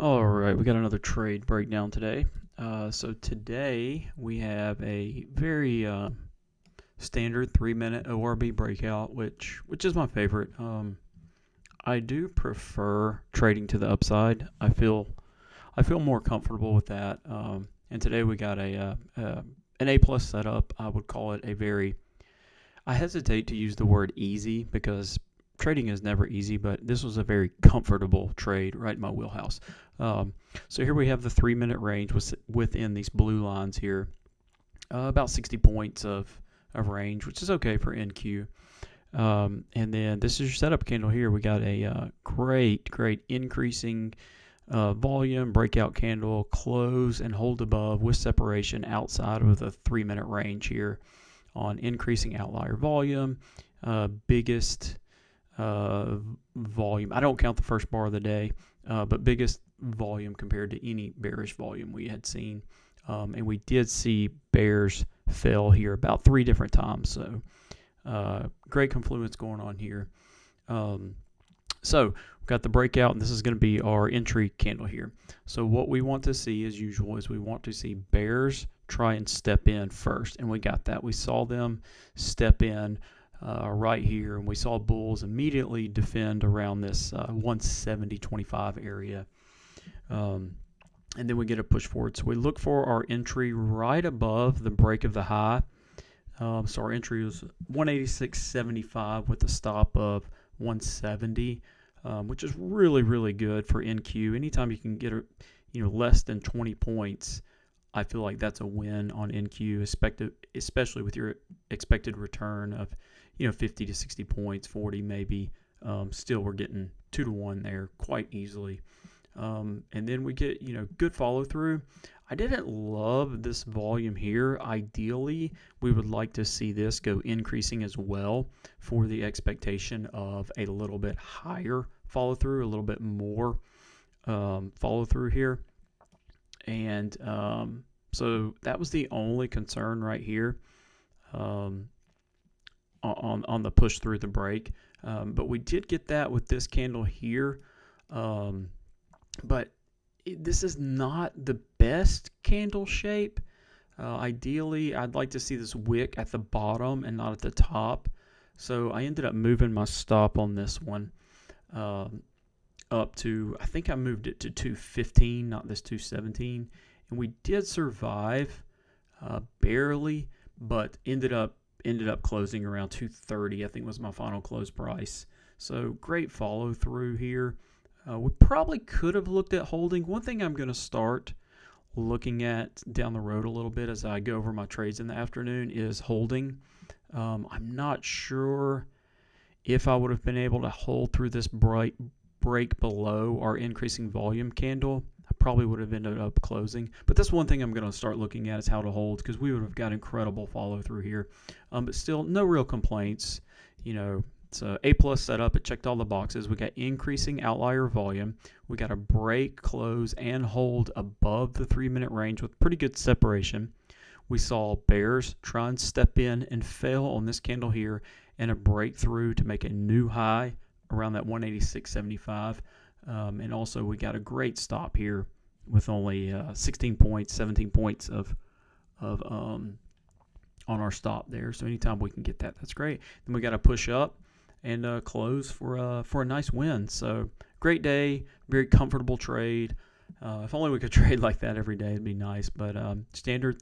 All right, we got another trade breakdown today. So today we have a very standard 3-minute ORB breakout, which is my favorite. I do prefer trading to the upside. I feel more comfortable with that. And today we got an A+ setup. I would call it a very. I hesitate to use the word easy because trading is never easy, but this was a very comfortable trade right in my wheelhouse. So here we have the 3-minute range within these blue lines here, about 60 points of range, which is okay for NQ. And then this is your setup candle here. We got a great increasing volume breakout candle, close and hold above with separation outside of the 3-minute range here on increasing outlier volume, biggest volume. I don't count the first bar of the day, but biggest volume compared to any bearish volume we had seen. And we did see bears fail here about 3 different times. So great confluence going on here. So we've got the breakout, and this is going to be our entry candle here. So what we want to see, as usual, is we want to see bears try and step in first. And we got that. We saw them step in right here, and we saw bulls immediately defend around this 170.25 area. And then we get a push forward. So we look for our entry right above the break of the high. So our entry was 186.75 with a stop of 170, which is really good for NQ. Anytime you can get less than 20 points, I feel like that's a win on NQ, especially with your expected return of 50 to 60 points, 40 maybe. Still, we're getting 2-to-1 there quite easily. And then we get good follow through. I didn't love this volume here. Ideally, we would like to see this go increasing as well for the expectation of a little bit higher follow through, a little bit more follow through here. And so that was the only concern right here on the push through the break. But we did get that with this candle here. But this is not the best candle shape. Ideally, I'd like to see this wick at the bottom and not at the top. So I ended up moving my stop on this one up to, I think I moved it to 215, not this 217. And we did survive barely, but ended up closing around 230, I think was my final close price. So great follow through here. We probably could have looked at holding. One thing I'm going to start looking at down the road a little bit as I go over my trades in the afternoon is holding. I'm not sure if I would have been able to hold through this break below our increasing volume candle. I probably would have ended up closing. But that's one thing I'm going to start looking at is how to hold, because we would have got incredible follow through here. But still, no real complaints. It's a A+ setup. It checked all the boxes. We got increasing outlier volume. We got a break, close, and hold above the 3-minute range with pretty good separation. We saw bears try and step in and fail on this candle here, and a breakthrough to make a new high around that 186.75. And also we got a great stop here with only 16 points, 17 points of on our stop there. So anytime we can get that, that's great. Then we got to push up and close for a nice win. So great day, very comfortable trade. If only we could trade like that every day, it'd be nice. But standard